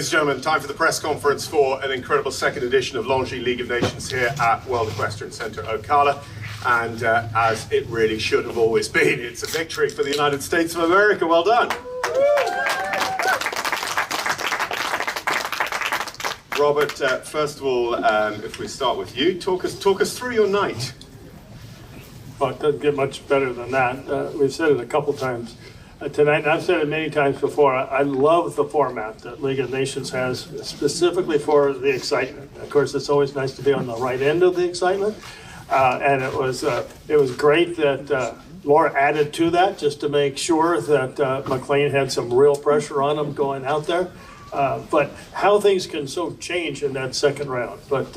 and gentlemen, time for the press conference for an incredible second edition of Longines League of Nations here at World Equestrian Centre Ocala. And as it really should have always been, it's a victory for the United States of America. Well done. Robert, first of all, if we start with you, talk us through your night. Well, it doesn't get much better than that. We've said it a couple times tonight, and I've said it many times before. I love the format that League of Nations has, specifically for the excitement. Of course, it's always nice to be on the right end of the excitement, and it was great that Laura added to that just to make sure that McLean had some real pressure on him going out there. But how things can so change in that second round. But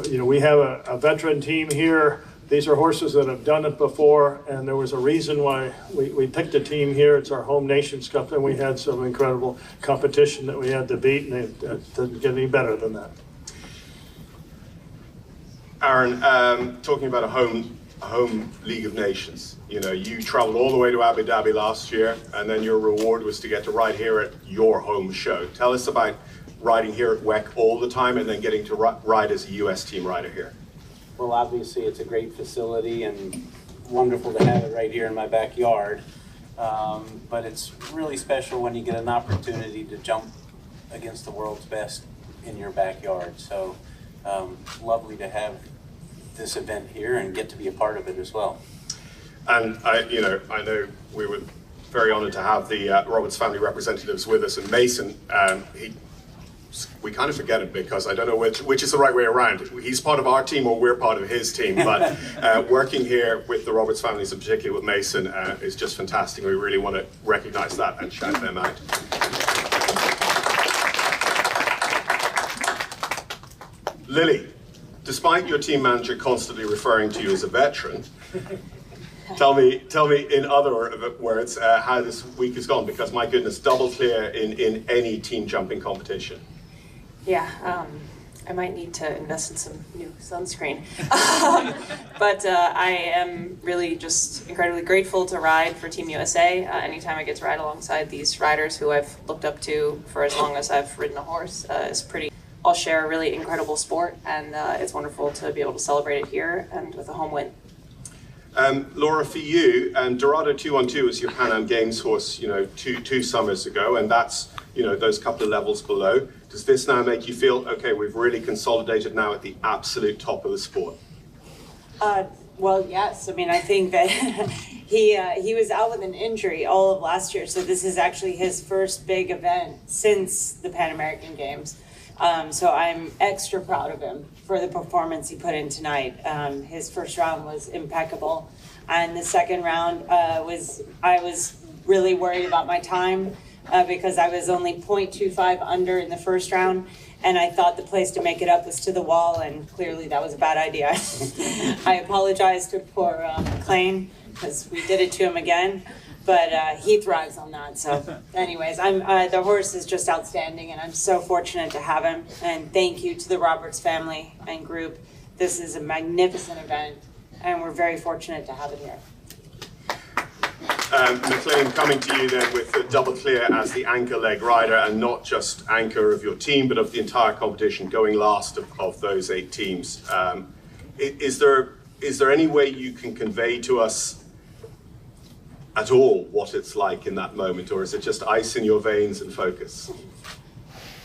you know, we have a veteran team here. These are horses that have done it before, and there was a reason why we picked a team here. It's our home Nations Cup, and we had some incredible competition that we had to beat, and it doesn't get any better than that. Aaron, talking about a home League of Nations, you know, you traveled all the way to Abu Dhabi last year, and then your reward was to get to ride here at your home show. Tell us about riding here at WEC all the time and then getting to ride as a US team rider here. Well, obviously it's a great facility and wonderful to have it right here in my backyard. But it's really special when you get an opportunity to jump against the world's best in your backyard. So lovely to have this event here and get to be a part of it as well. And I know we were very honored to have the Roberts family representatives with us, and Mason, we kind of forget it because I don't know which is the right way around. He's part of our team or we're part of his team, but working here with the Roberts families, and particularly with Mason, is just fantastic. We really want to recognize that and shout them out. Lily, despite your team manager constantly referring to you as a veteran, tell me in other words how this week has gone, because my goodness, double clear in any team jumping competition. Yeah, I might need to invest in some new sunscreen. But I am really just incredibly grateful to ride for Team USA. Anytime I get to ride alongside these riders who I've looked up to for as long as I've ridden a horse is pretty. I'll share a really incredible sport, and it's wonderful to be able to celebrate it here and with a home win. Laura, for you, Dorado 212 was your Pan Am Games horse, you know, two summers ago, and that's, you know, those couple of levels below. Does this now make you feel, okay, we've really consolidated now at the absolute top of the sport? Well, yes. I mean, I think that he was out with an injury all of last year, so this is actually his first big event since the Pan American Games. So I'm extra proud of him for the performance he put in tonight. His first round was impeccable, and the second round I was really worried about my time because I was only 0.25 under in the first round, and I thought the place to make it up was to the wall, and clearly that was a bad idea. I apologize to poor McLean because we did it to him again. But he thrives on that. So anyways, the horse is just outstanding, and I'm so fortunate to have him. And thank you to the Roberts family and group. This is a magnificent event, and we're very fortunate to have it here. McLean, coming to you then with the double clear as the anchor leg rider, and not just anchor of your team, but of the entire competition, going last of those 8 teams. Is there any way you can convey to us at all what it's like in that moment, or is it just ice in your veins and focus?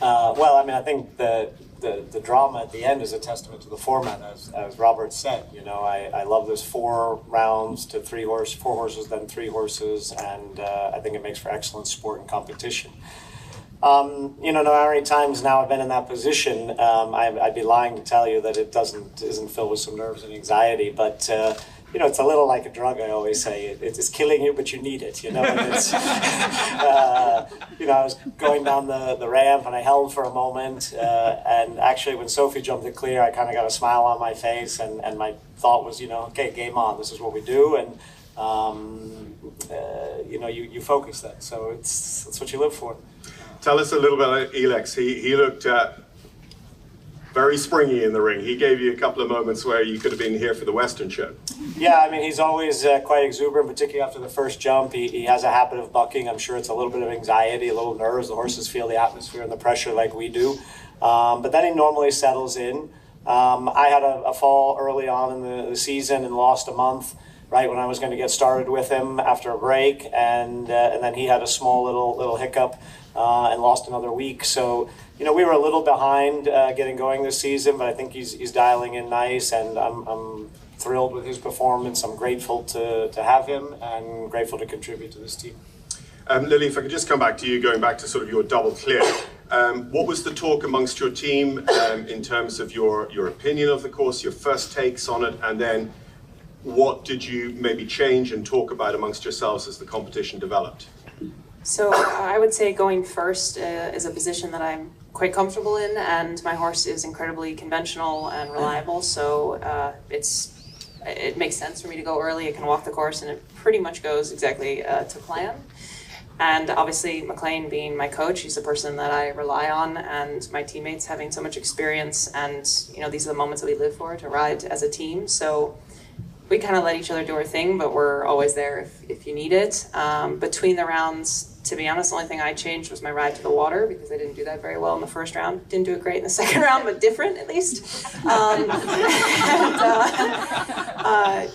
Well, I mean, I think the drama at the end is a testament to the format, as Robert said. You know, I love this 4 rounds to 4 horses, then 3 horses, and I think it makes for excellent sport and competition. You know, no matter how many times now I've been in that position, I'd be lying to tell you that it isn't filled with some nerves and anxiety, but you know, it's a little like a drug, I always say. It's killing you, but you need it, you know. And it's, you know, I was going down the ramp, and I held for a moment. And actually, when Sophie jumped it clear, I kind of got a smile on my face. And my thought was, you know, okay, game on. This is what we do. And, you know, you focus that. So that's what you live for. Tell us a little bit about Elex. He looked very springy in the ring. He gave you a couple of moments where you could have been here for the Western show. Yeah, I mean, he's always quite exuberant, particularly after the first jump. He has a habit of bucking. I'm sure it's a little bit of anxiety, a little nerves. The horses feel the atmosphere and the pressure like we do. But then he normally settles in. I had a fall early on in the season and lost a month right when I was going to get started with him after a break. And then he had a small little hiccup and lost another week. So, you know, we were a little behind getting going this season, but I think he's dialing in nice, and I'm thrilled with his performance. I'm grateful to have him and grateful to contribute to this team. Lily, if I could just come back to you, going back to sort of your double clear. What was the talk amongst your team in terms of your opinion of the course, your first takes on it, and then what did you maybe change and talk about amongst yourselves as the competition developed? So I would say going first is a position that I'm quite comfortable in, and my horse is incredibly conventional and reliable, so it makes sense for me to go early. It can walk the course, and it pretty much goes exactly to plan. And obviously McLean being my coach, he's the person that I rely on, and my teammates having so much experience, and you know, these are the moments that we live for, to ride as a team. So we kind of let each other do our thing, but we're always there if you need it. Between the rounds, to be honest, the only thing I changed was my ride to the water, because I didn't do that very well in the first round. Didn't do it great in the second round, but different at least.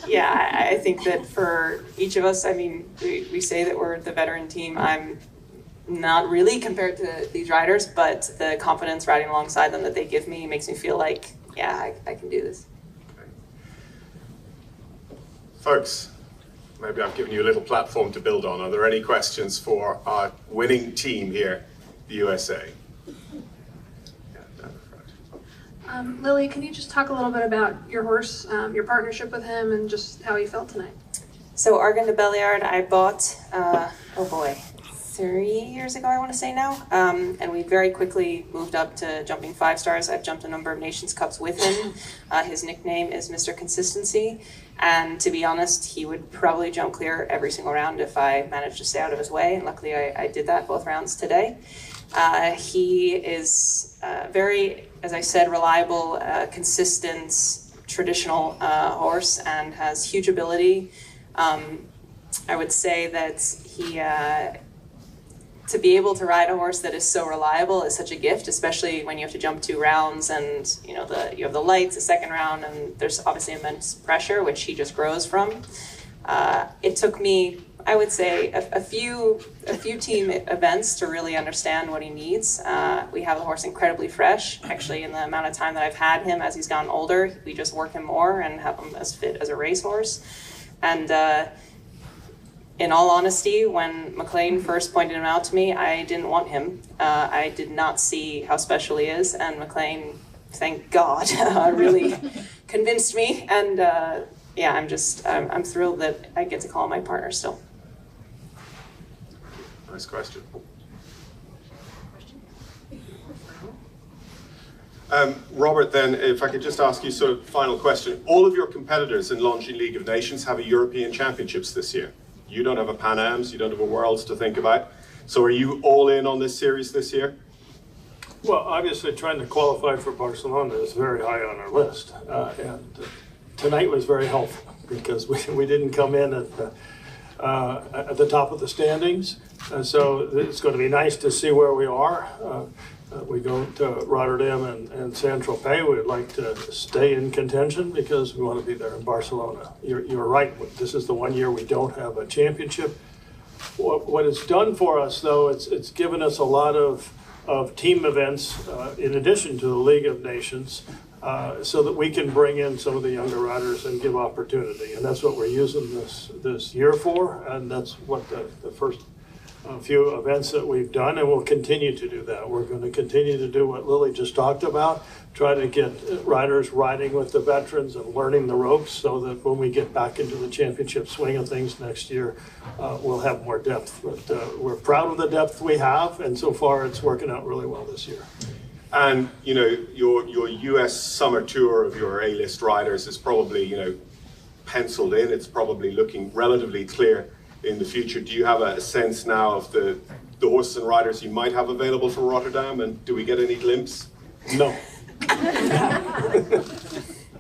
Yeah, I think that for each of us, I mean, we say that we're the veteran team. I'm not really compared to these riders, but the confidence riding alongside them that they give me makes me feel like, yeah, I can do this. Folks, maybe I've given you a little platform to build on. Are there any questions for our winning team here, the USA? Yeah, down the front. Lily, can you just talk a little bit about your horse, your partnership with him, and just how he felt tonight? So Argan de Belliard, I bought, 3 years ago, I want to say now, and we very quickly moved up to jumping 5 stars. I've jumped a number of Nations Cups with him. His nickname is Mr. Consistency, and to be honest, he would probably jump clear every single round if I managed to stay out of his way, and luckily I did that both rounds today. He is very, as I said, reliable, consistent, traditional horse, and has huge ability. I would say that he, to be able to ride a horse that is so reliable is such a gift, especially when you have to jump 2 rounds and you have the lights the second round, and there's obviously immense pressure, which he just grows from. It took me, I would say, a few team events to really understand what he needs. We have the horse incredibly fresh. Actually, in the amount of time that I've had him as he's gotten older, we just work him more and have him as fit as a racehorse. And in all honesty, when McLean first pointed him out to me, I didn't want him. I did not see how special he is, and McLean, thank God, really convinced me. And yeah, I'm thrilled that I get to call him my partner still. Nice question. Robert, then, if I could just ask you sort of final question. All of your competitors in Longines League of Nations have a European Championships this year. You don't have a Pan Ams, you don't have a Worlds to think about. So are you all in on this series this year? Well, obviously trying to qualify for Barcelona is very high on our list. And tonight was very helpful because we didn't come in at the top of the standings. And so it's going to be nice to see where we are. We go to Rotterdam and Saint-Tropez. We'd like to stay in contention because we want to be there in Barcelona. You're right. This is the one year we don't have a championship. What it's done for us, though, it's given us a lot of team events in addition to the League of Nations, so that we can bring in some of the younger riders and give opportunity. And that's what we're using this year for, and that's what the first few events that we've done, and we'll continue to do that. We're going to continue to do what Lily just talked about, try to get riders riding with the veterans and learning the ropes so that when we get back into the championship swing of things next year, we'll have more depth. But we're proud of the depth we have, and so far it's working out really well this year. And, you know, your US summer tour of your A-list riders is probably, you know, penciled in. It's probably looking relatively clear in the future. Do you have a sense now of the horses and riders you might have available for Rotterdam, and do we get any glimpse? No.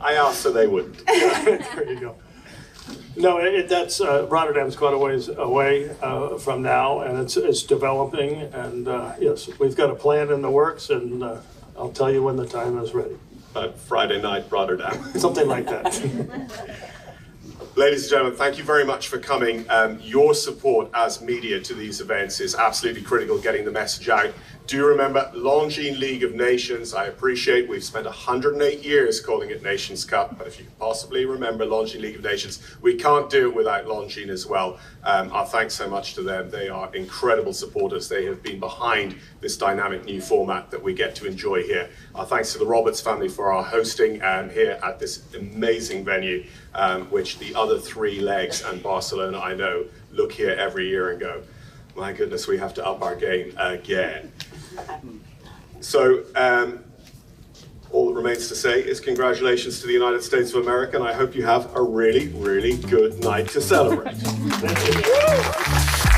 I asked so they wouldn't. There you go. No, that's Rotterdam's quite a ways away from now, and it's developing. And yes, we've got a plan in the works, and I'll tell you when the time is ready. Friday night, Rotterdam. Something like that. Ladies and gentlemen, thank you very much for coming. Your support as media to these events is absolutely critical, getting the message out. Do remember, Longines League of Nations, I appreciate we've spent 108 years calling it Nations Cup, but if you could possibly remember Longines League of Nations, we can't do it without Longines as well. Our thanks so much to them. They are incredible supporters. They have been behind this dynamic new format that we get to enjoy here. Our thanks to the Roberts family for our hosting here at this amazing venue, which the other three legs and Barcelona, I know, look here every year and go, my goodness, we have to up our game again. So all that remains to say is congratulations to the United States of America, and I hope you have a really, really good night to celebrate. Thank you.